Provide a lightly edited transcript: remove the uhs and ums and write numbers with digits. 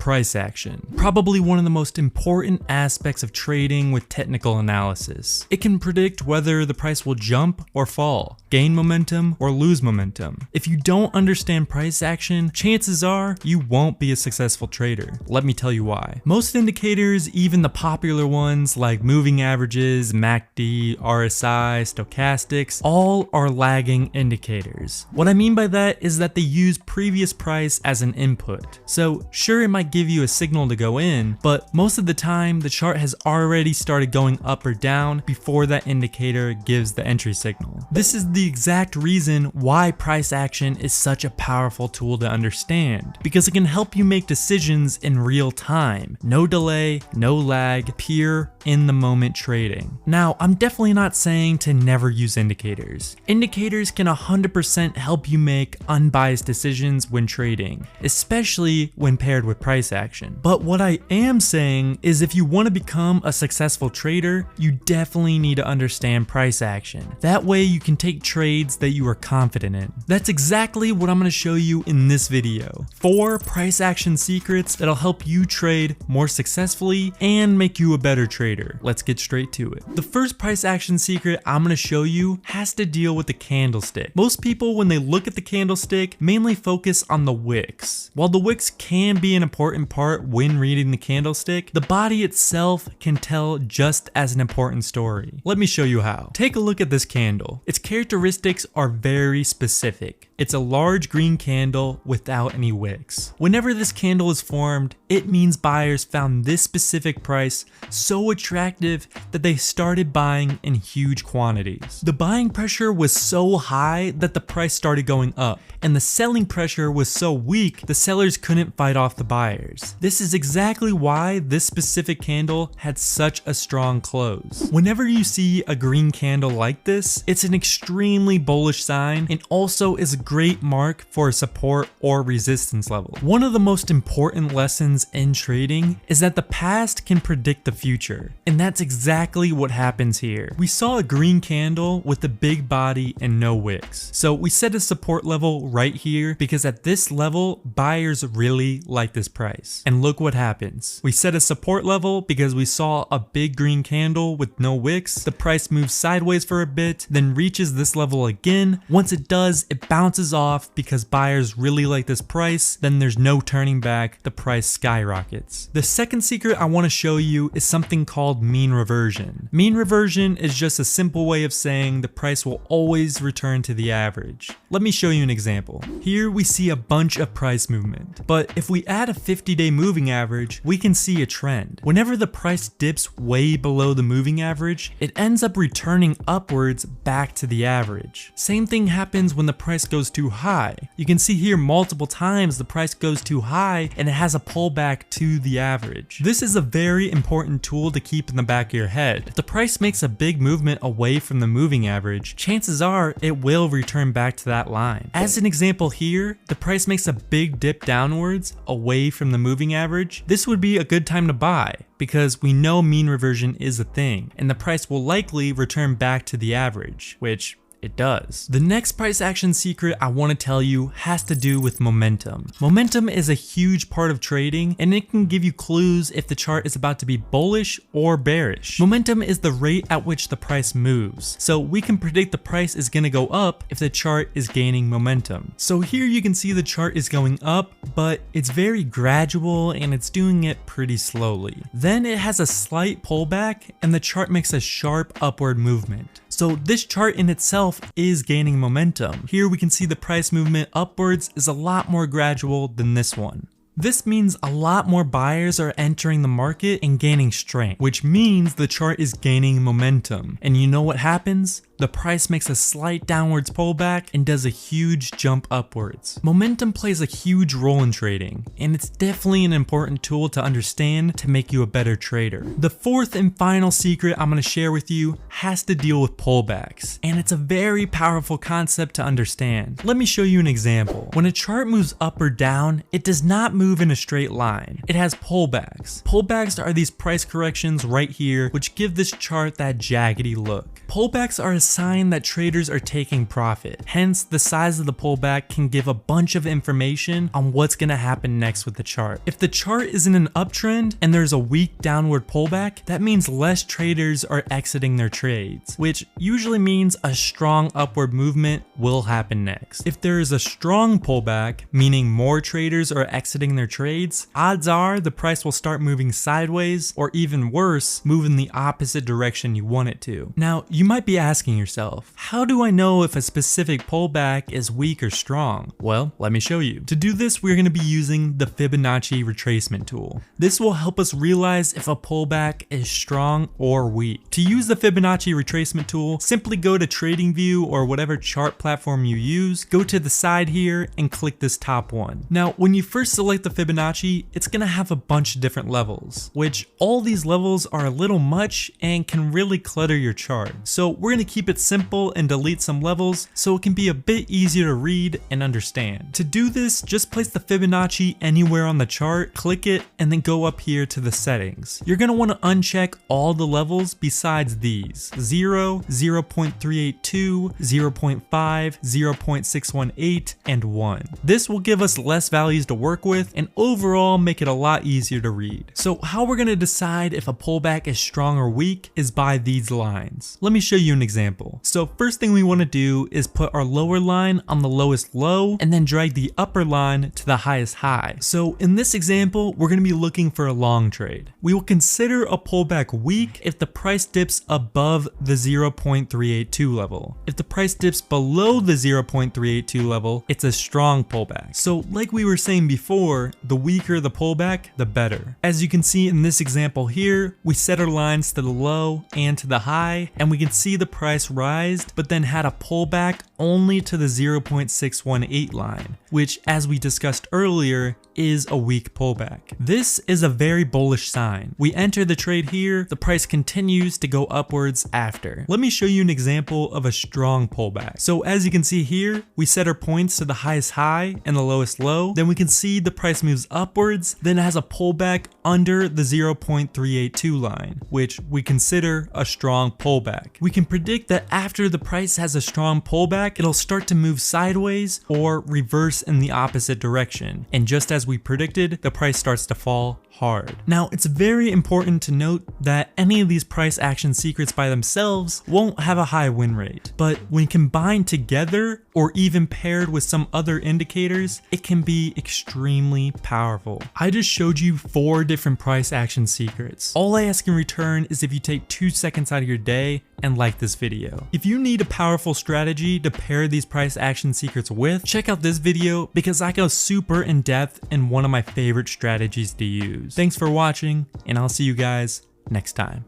price action, probably one of the most important aspects of trading with technical analysis. It can predict whether the price will jump or fall, gain momentum or lose momentum. If you don't understand price action, chances are you won't be a successful trader. Let me tell you why. Most indicators, even the popular ones like moving averages, MACD, RSI, stochastics, all are lagging indicators. What I mean by that is that they use previous price as an input. So sure, it might give you a signal to go in, but most of the time the chart has already started going up or down before that indicator gives the entry signal. This is the exact reason why price action is such a powerful tool to understand, because it can help you make decisions in real time. No delay, no lag, pure in the moment trading. Now, I'm definitely not saying to never use indicators. Indicators can 100% help you make unbiased decisions when trading, especially when paired with price action. But what I am saying is if you want to become a successful trader, you definitely need to understand price action. That way you can take trades that you are confident in. That's exactly what I'm going to show you in this video. 4 price action secrets that'll help you trade more successfully and make you a better trader. Let's get straight to it. The first price action secret I'm going to show you has to deal with the candlestick. Most people, when they look at the candlestick, mainly focus on the wicks. While the wicks can be an important part when reading the candlestick, the body itself can tell just as an important story. Let me show you how. Take a look at this candle. Its characteristics are very specific. It's a large green candle without any wicks. Whenever this candle is formed, it means buyers found this specific price so attractive that they started buying in huge quantities. The buying pressure was so high that the price started going up, and the selling pressure was so weak the sellers couldn't fight off the buyers. This is exactly why this specific candle had such a strong close. Whenever you see a green candle like this, it's an extremely bullish sign and also is a great mark for a support or resistance level. One of the most important lessons in trading is that the past can predict the future, and that's exactly what happens here. We saw a green candle with a big body and no wicks. So we set a support level right here because at this level, buyers really like this price. And look what happens. We set a support level because we saw a big green candle with no wicks. The price moves sideways for a bit, then reaches this level again. Once it does, it bounces off because buyers really like this price. Then there's no turning back. The price skyrockets. The second secret I want to show you is something called mean reversion. Mean reversion is just a simple way of saying the price will always return to the average. Let me show you an example. Here we see a bunch of price movement, but if we add a 50-day moving average, we can see a trend. Whenever the price dips way below the moving average, it ends up returning upwards back to the average. Same thing happens when the price goes too high. You can see here multiple times the price goes too high and it has a pullback to the average. This is a very important tool to keep in the back of your head. If the price makes a big movement away from the moving average, chances are it will return back to that line. As an example here, the price makes a big dip downwards away from the moving average. This would be a good time to buy because we know mean reversion is a thing and the price will likely return back to the average, which it does. The next price action secret I want to tell you has to do with momentum. Momentum is a huge part of trading and it can give you clues if the chart is about to be bullish or bearish. Momentum is the rate at which the price moves. So we can predict the price is going to go up if the chart is gaining momentum. So here you can see the chart is going up, but it's very gradual and it's doing it pretty slowly. Then it has a slight pullback and the chart makes a sharp upward movement. So this chart in itself is gaining momentum. Here we can see the price movement upwards is a lot more gradual than this one. This means a lot more buyers are entering the market and gaining strength, which means the chart is gaining momentum. And you know what happens? The price makes a slight downwards pullback and does a huge jump upwards. Momentum plays a huge role in trading, and it's definitely an important tool to understand to make you a better trader. The fourth and final secret I'm going to share with you has to deal with pullbacks, and it's a very powerful concept to understand. Let me show you an example. When a chart moves up or down, it does not move in a straight line. It has pullbacks. Pullbacks are these price corrections right here, which give this chart that jaggedy look. Pullbacks are a sign that traders are taking profit. Hence, the size of the pullback can give a bunch of information on what's going to happen next with the chart. If the chart is in an uptrend and there's a weak downward pullback, that means less traders are exiting their trades, which usually means a strong upward movement will happen next. If there is a strong pullback, meaning more traders are exiting their trades, odds are the price will start moving sideways, or even worse, move in the opposite direction you want it to. Now, you might be asking yourself, how do I know if a specific pullback is weak or strong? Well, let me show you. To do this, we're going to be using the Fibonacci retracement tool. This will help us realize if a pullback is strong or weak. To use the Fibonacci retracement tool, simply go to TradingView or whatever chart platform you use, go to the side here and click this top one. Now, when you first select the Fibonacci, it's going to have a bunch of different levels, which all these levels are a little much and can really clutter your chart. So we're going to keep it simple and delete some levels so it can be a bit easier to read and understand. To do this, just place the Fibonacci anywhere on the chart, click it, and then go up here to the settings. You're going to want to uncheck all the levels besides these: 0, 0.382, 0.5, 0.618, and 1. This will give us less values to work with and overall make it a lot easier to read. So how we're going to decide if a pullback is strong or weak is by these lines. Let me show you an example. So first thing we want to do is put our lower line on the lowest low and then drag the upper line to the highest high. So in this example, we're going to be looking for a long trade. We will consider a pullback weak if the price dips above the 0.382 level. If the price dips below the 0.382 level, it's a strong pullback. So like we were saying before, the weaker the pullback, the better. As you can see in this example here, we set our lines to the low and to the high, and we can see the price rise, but then had a pullback only to the 0.618 line, which, as we discussed earlier, is a weak pullback. This is a very bullish sign. We enter the trade here, the price continues to go upwards after. Let me show you an example of a strong pullback. So as you can see here, we set our points to the highest high and the lowest low. Then we can see the price moves upwards, then it has a pullback under the 0.382 line, which we consider a strong pullback. We can predict that after the price has a strong pullback, it'll start to move sideways or reverse in the opposite direction. And just as we predicted, the price starts to fall hard. Now, it's very important to note that any of these price action secrets by themselves won't have a high win rate, but when combined together or even paired with some other indicators, it can be extremely powerful. I just showed you 4 different price action secrets. All I ask in return is if you take 2 seconds out of your day and like this video. If you need a powerful strategy to pair these price action secrets with, check out this video because I go super in depth in one of my favorite strategies to use. Thanks for watching, and I'll see you guys next time.